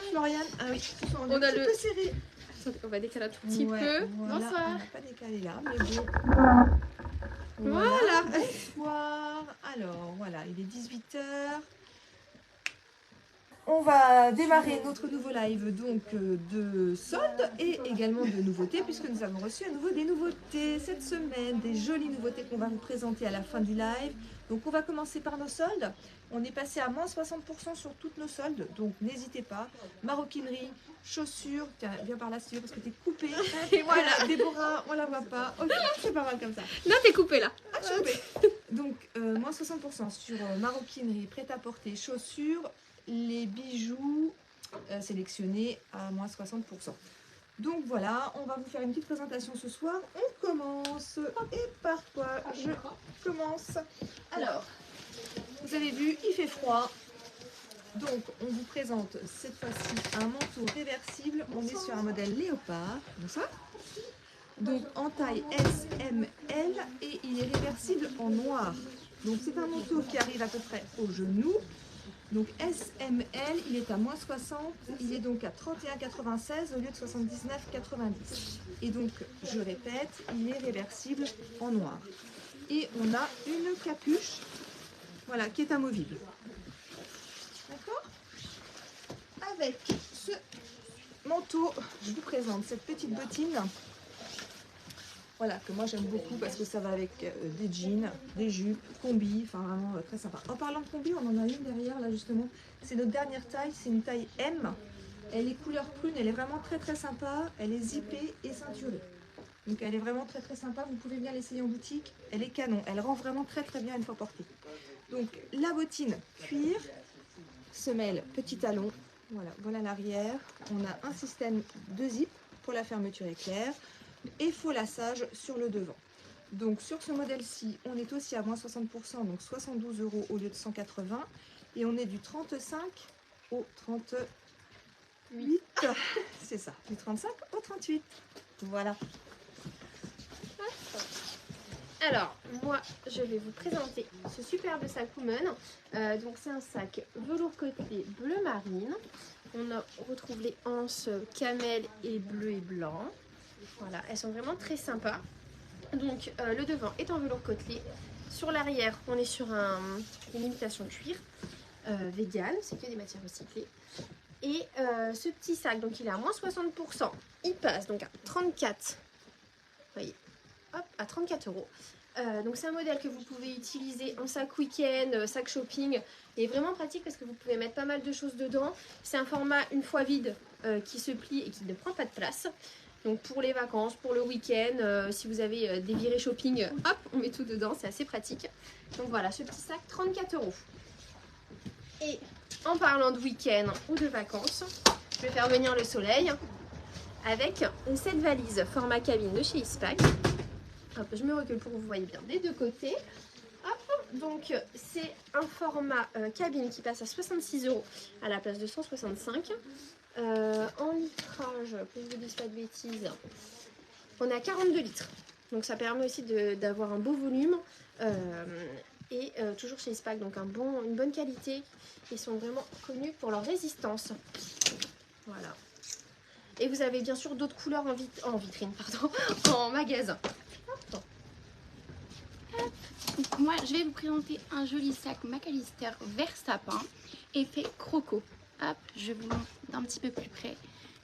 Floriane. Ah oui, on On a un petit le- peu serré. On va décaler un tout petit Ouais, peu. voilà, Bonsoir. on n'a pas décalé là, mais bon. Voilà. Bonsoir. Alors, voilà, il est 18 h. On va démarrer notre nouveau live donc de soldes et également de nouveautés puisque nous avons reçu à nouveau des nouveautés cette semaine, des jolies nouveautés qu'on va vous présenter à la fin du live. Donc on va commencer par nos soldes. On est passé à moins 60% sur toutes nos soldes, donc n'hésitez pas. Maroquinerie, chaussures, tiens, viens par là si tu veux parce que t'es coupée. Et voilà. Déborah, on la voit pas. Ok, c'est pas mal comme ça. Non, t'es coupé là. Ah, je suis coupée. Donc moins 60% sur maroquinerie, prêt-à-porter, chaussures, les bijoux sélectionnés à moins 60%. Donc voilà, on va vous faire une petite présentation ce soir. On commence. Et par quoi je commence? Alors, vous avez vu, il fait froid. Donc, on vous présente cette fois-ci un manteau réversible. On est sur un modèle léopard. Bonsoir. Donc, en taille S, M, L et il est réversible en noir. Donc, c'est un manteau qui arrive à peu près au genou. Donc, S, M, L, il est à moins 60. Il est donc à 31,96 au lieu de 79,90. Et donc, je répète, il est réversible en noir. Et on a une capuche, voilà, qui est amovible. D'accord? Avec ce manteau, je vous présente cette petite bottine. Voilà, que moi j'aime beaucoup parce que ça va avec des jeans, des jupes, combi, enfin vraiment très sympa. En parlant de combi, on en a une derrière là justement. C'est notre dernière taille, c'est une taille M. Elle est couleur prune, elle est vraiment très sympa. Elle est zippée et ceinturée. Donc elle est vraiment très sympa, vous pouvez bien l'essayer en boutique. Elle est canon, elle rend vraiment très bien une fois portée. Donc la bottine cuir, semelle petit talon, voilà l'arrière. On a un système de zip pour la fermeture éclair et faux lassage sur le devant. Donc sur ce modèle-ci, on est aussi à moins 60%, donc 72 € au lieu de 180. Et on est du 35 au 38. C'est ça, du 35 au 38. Voilà. Alors, moi, je vais vous présenter ce superbe sac Woman. Donc, c'est un sac velours côtelé bleu marine. On retrouve les anses camel et bleu et blanc. Voilà, elles sont vraiment très sympas. Donc, le devant est en velours côtelé. Sur l'arrière, on est sur une imitation cuir vegan, c'est que des matières recyclées. Et ce petit sac, donc il est à moins 60%. Il passe donc à 34. Vous voyez, hop, à 34 €. Donc c'est un modèle que vous pouvez utiliser en sac week-end, sac shopping. Il est vraiment pratique parce que vous pouvez mettre pas mal de choses dedans. C'est un format une fois vide qui se plie et qui ne prend pas de place. Donc pour les vacances, pour le week-end, si vous avez des virées shopping, hop, on met tout dedans, c'est assez pratique. Donc voilà, ce petit sac, 34 €. Et en parlant de week-end ou de vacances, je vais faire venir le soleil avec cette valise format cabine de chez Ispac. Hop, je me recule pour que vous voyez bien des deux côtés. Hop, donc c'est un format cabine qui passe à 66 € à la place de 165. En litrage, que je ne vous dise pas de bêtises, on est à 42 litres. Donc ça permet aussi d'avoir un beau volume. Et toujours chez Ispac, donc une bonne qualité. Ils sont vraiment connus pour leur résistance. Voilà. Et vous avez bien sûr d'autres couleurs en vitrine, pardon, en magasin. Donc moi, je vais vous présenter un joli sac McAllister vert sapin, effet croco. Hop, je vous montre d'un petit peu plus près.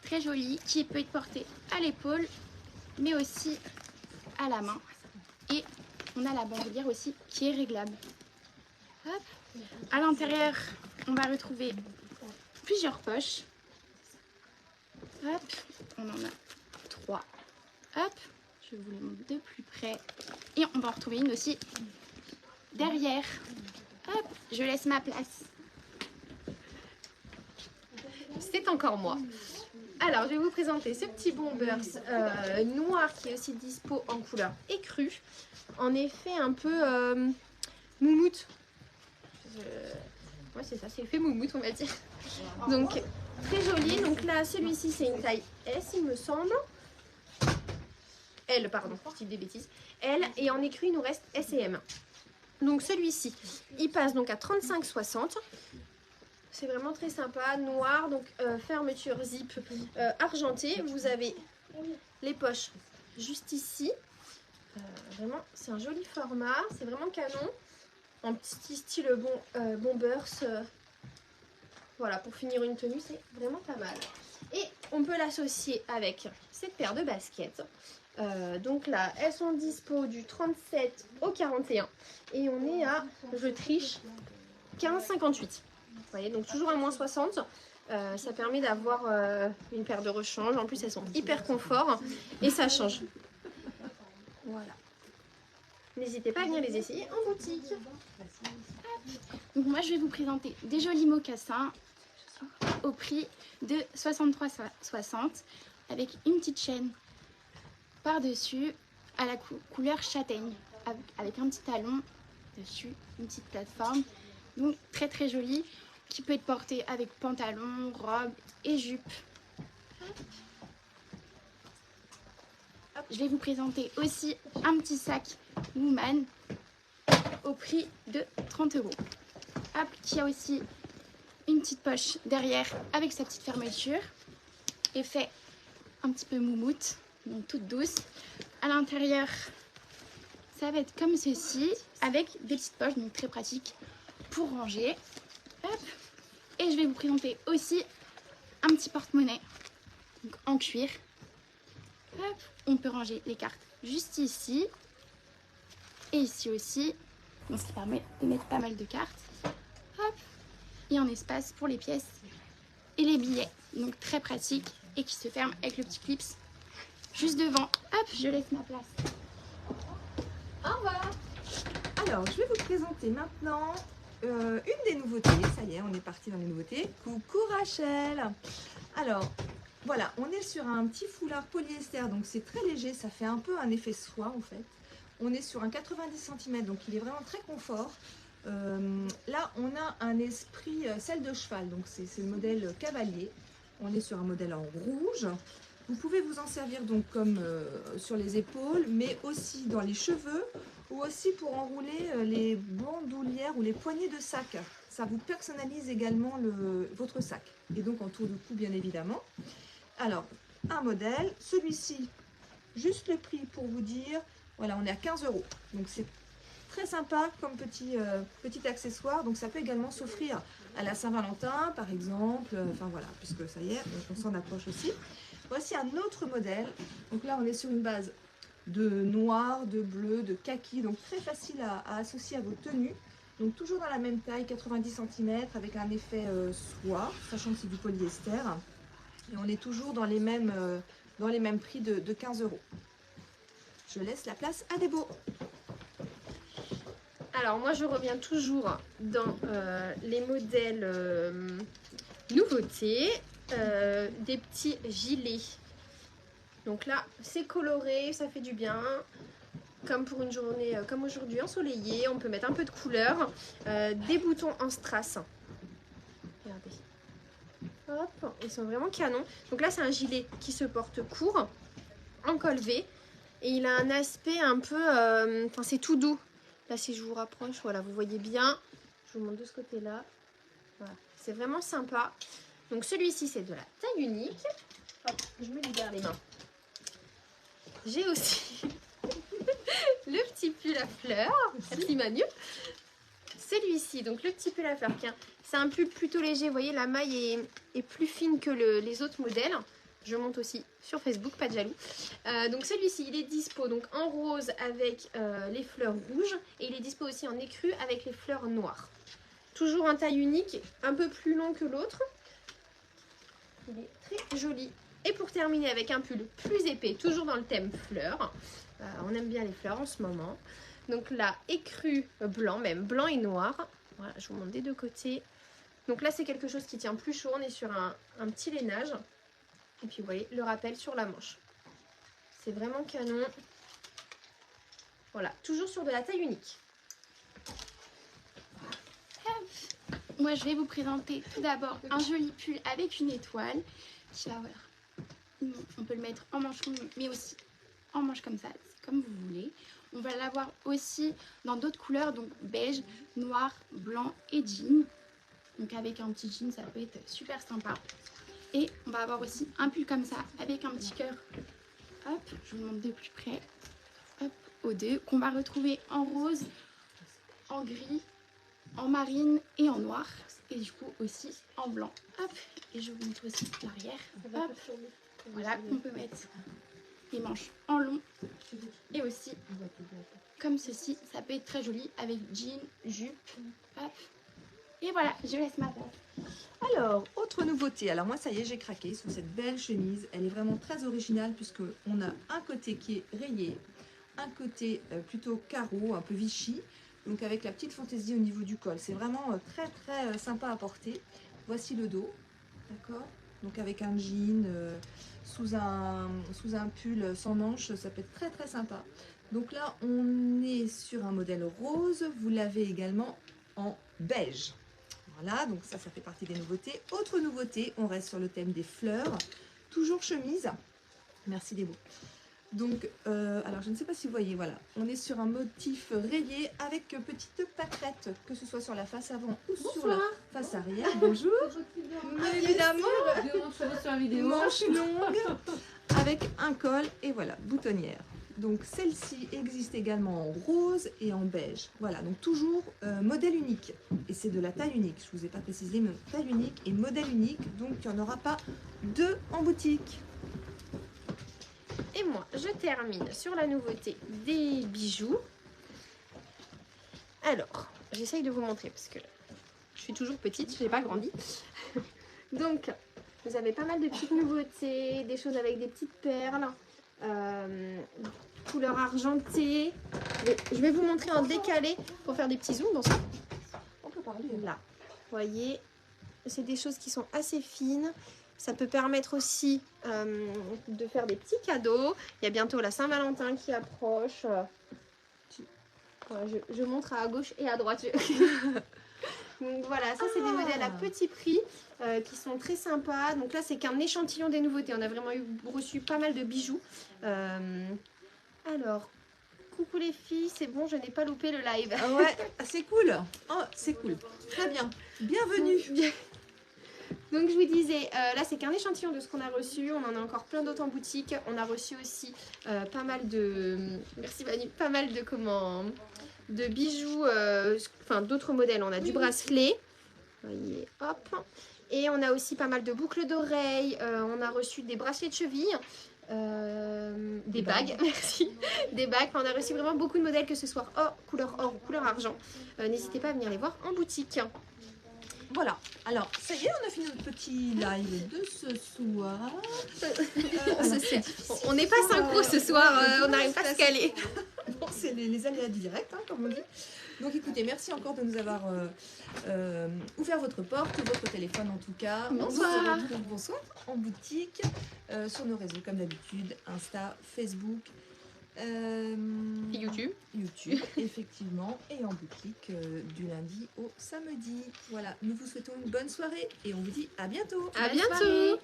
Très joli, qui peut être porté à l'épaule, mais aussi à la main. Et on a la bandoulière aussi qui est réglable. Hop. À l'intérieur, on va retrouver plusieurs poches. Hop, on en a 3. Hop, je vous les montre de plus près. Et on va en retrouver une aussi derrière. Hop, je laisse ma place. C'est encore moi. Alors, je vais vous présenter ce petit bombers noir qui est aussi dispo en couleur écrue. En effet, un peu moumoute. Ouais, c'est ça, c'est effet moumoute, on va dire. Donc, très joli. Donc là, celui-ci, c'est une taille S, il me semble. L, pardon, je dis des bêtises. L, et en écrit, il nous reste S et M. Donc celui-ci, il passe donc à 35,60. c'est vraiment très sympa, noir, donc fermeture zip argentée. Vous avez les poches juste ici. Vraiment, c'est un joli format, c'est vraiment canon. En petit style bombers. Voilà, pour finir une tenue, c'est vraiment pas mal. Et on peut l'associer avec cette paire de baskets. Donc là, elles sont dispo du 37 au 41. Et on est à, je triche, 15,58. Vous voyez, donc toujours à moins 60. Ça permet d'avoir une paire de rechange. En plus, elles sont hyper confort et ça change. Voilà. N'hésitez pas à venir les essayer en boutique. Donc moi je vais vous présenter des jolis mocassins au prix de 63,60 avec une petite chaîne par-dessus à la couleur châtaigne avec un petit talon dessus, une petite plateforme. Donc très très joli qui peut être porté avec pantalon, robe et jupe. Je vais vous présenter aussi un petit sac Woman au prix de 30 €. Hop, qui a aussi une petite poche derrière avec sa petite fermeture. Effet un petit peu moumoute, donc toute douce. À l'intérieur, ça va être comme ceci, avec des petites poches, donc très pratique pour ranger. Hop. Et je vais vous présenter aussi un petit porte-monnaie en cuir. Hop. On peut ranger les cartes juste ici. Et ici aussi, donc ce qui permet de mettre pas mal de cartes. Hop. Et un espace pour les pièces et les billets. Donc très pratique et qui se ferme avec le petit clips juste devant. Hop, je laisse ma place. Au revoir. Alors, je vais vous présenter maintenant une des nouveautés. Ça y est, on est parti dans les nouveautés. Coucou Rachel. Alors, voilà, on est sur un petit foulard polyester, donc c'est très léger, ça fait un peu un effet soie en fait. On est sur un 90 cm, donc il est vraiment très confort. Là, on a un esprit selle de cheval, donc c'est le modèle cavalier. On est sur un modèle en rouge. Vous pouvez vous en servir donc comme sur les épaules, mais aussi dans les cheveux ou aussi pour enrouler les bandoulières ou les poignées de sac. Ça vous personnalise également votre sac. Et donc en tour de cou, bien évidemment. Alors, un modèle. Celui-ci, juste le prix pour vous dire, voilà, on est à 15 €. Donc c'est très sympa comme petit accessoire. Donc ça peut également s'offrir à la Saint-Valentin, par exemple. Enfin voilà, puisque ça y est, on s'en approche aussi. Voici un autre modèle. Donc là, on est sur une base de noir, de bleu, de kaki. Donc très facile à associer à vos tenues. Donc toujours dans la même taille, 90 cm, avec un effet soie, sachant que c'est du polyester. Et on est toujours dans les mêmes prix de 15 €. Je laisse la place à Débo. Alors moi je reviens toujours dans les modèles nouveautés, des petits gilets. Donc là c'est coloré, ça fait du bien. Comme pour une journée comme aujourd'hui ensoleillée, on peut mettre un peu de couleur, des boutons en strass. Regardez. Hop, ils sont vraiment canons. Donc là c'est un gilet qui se porte court, en col V. Et il a un aspect un peu, enfin c'est tout doux. Là si je vous rapproche, voilà, vous voyez bien. Je vous montre de ce côté-là. Voilà, c'est vraiment sympa. Donc celui-ci c'est de la taille unique. Hop, je me libère les mains. J'ai aussi le petit pull à fleurs. Merci Manu. Celui-ci, donc le petit pull à fleurs, c'est un pull plutôt léger. Vous voyez, la maille est plus fine que les autres modèles. Je monte aussi sur Facebook, pas de jaloux. Donc celui-ci, il est dispo donc en rose avec les fleurs rouges. Et il est dispo aussi en écru avec les fleurs noires. Toujours en taille unique, un peu plus long que l'autre. Il est très joli. Et pour terminer avec un pull plus épais, toujours dans le thème fleurs. On aime bien les fleurs en ce moment. Donc là, écru blanc, même blanc et noir. Voilà, je vous montre des deux côtés. Donc là, c'est quelque chose qui tient plus chaud. On est sur un petit lainage. Et puis, vous voyez, le rappel sur la manche. C'est vraiment canon. Voilà, toujours sur de la taille unique. Moi, je vais vous présenter tout d'abord un joli pull avec une étoile. Qui va, voilà. On peut le mettre en manche, mais aussi en manche comme ça, c'est comme vous voulez. On va l'avoir aussi dans d'autres couleurs, donc beige, noir, blanc et jean. Donc avec un petit jean, ça peut être super sympa. Et on va avoir aussi un pull comme ça, avec un petit cœur. Hop, je vous montre de plus près. Hop, aux deux, qu'on va retrouver en rose, en gris, en marine et en noir. Et du coup aussi en blanc. Hop, et je vous montre aussi l'arrière. Hop, voilà, on peut mettre les manches en long. Et aussi, comme ceci, ça peut être très joli avec jean, jupe. Hop. Et voilà, je laisse ma place. Alors, autre nouveauté. Alors moi, ça y est, j'ai craqué sur cette belle chemise. Elle est vraiment très originale puisque on a un côté qui est rayé, un côté plutôt carreau, un peu Vichy. Donc avec la petite fantaisie au niveau du col. C'est vraiment très très sympa à porter. Voici le dos, d'accord? Donc avec un jean sous un pull sans manches, ça peut être très très sympa. Donc là, on est sur un modèle rose. Vous l'avez également en beige. Voilà, donc ça fait partie des nouveautés. Autre nouveauté, on reste sur le thème des fleurs. Toujours chemise. Merci des mots. Donc, alors je ne sais pas si vous voyez, voilà. On est sur un motif rayé avec petite pâquerette, que ce soit sur la face avant ou sur la face arrière. Bonjour. Mais évidemment, manche longue avec un col et voilà, boutonnière. Donc celle-ci existe également en rose et en beige. Voilà, donc toujours modèle unique. Et c'est de la taille unique. Je ne vous ai pas précisé, mais taille unique et modèle unique. Donc il n'y en aura pas deux en boutique. Et moi, je termine sur la nouveauté des bijoux. Alors, j'essaye de vous montrer parce que je suis toujours petite, je n'ai pas grandi. Donc, vous avez pas mal de petites nouveautés, des choses avec des petites perles, couleur argentée. Je vais vous montrer en décalé pour faire des petits zooms. Bonsoir. On peut parler. Là, vous voyez, c'est des choses qui sont assez fines. Ça peut permettre aussi de faire des petits cadeaux. Il y a bientôt la Saint-Valentin qui approche. Voilà, je montre à gauche et à droite. Donc voilà, ça c'est des modèles à petit prix qui sont très sympas. Donc là c'est qu'un échantillon des nouveautés. On a vraiment reçu pas mal de bijoux. Alors, coucou les filles, c'est bon, je n'ai pas loupé le live. Ah ouais, c'est cool. Oh, c'est cool. Très bien. Bienvenue. Donc je vous disais, là c'est qu'un échantillon de ce qu'on a reçu, on en a encore plein d'autres en boutique. On a reçu aussi pas mal de, merci Manu, pas mal de bijoux, enfin d'autres modèles. On a du bracelet, voyez, hop, et on a aussi pas mal de boucles d'oreilles. On a reçu des bracelets de cheville, des bagues, merci, des bagues. Enfin, on a reçu vraiment beaucoup de modèles, que ce soit couleur or ou couleur argent. N'hésitez pas à venir les voir en boutique. Voilà, alors ça y est, on a fini notre petit live de ce soir. On n'est pas synchro ce soir, on n'arrive pas à se caler. Bon, c'est les aléas du direct, hein, comme on dit. Donc écoutez, merci encore de nous avoir ouvert votre porte, votre téléphone en tout cas. Bonsoir. On se retrouve, bonsoir, en boutique, sur nos réseaux comme d'habitude, Insta, Facebook. YouTube, effectivement, et en boutique du lundi au samedi. Voilà, nous vous souhaitons une bonne soirée et on vous dit à bientôt. À bientôt.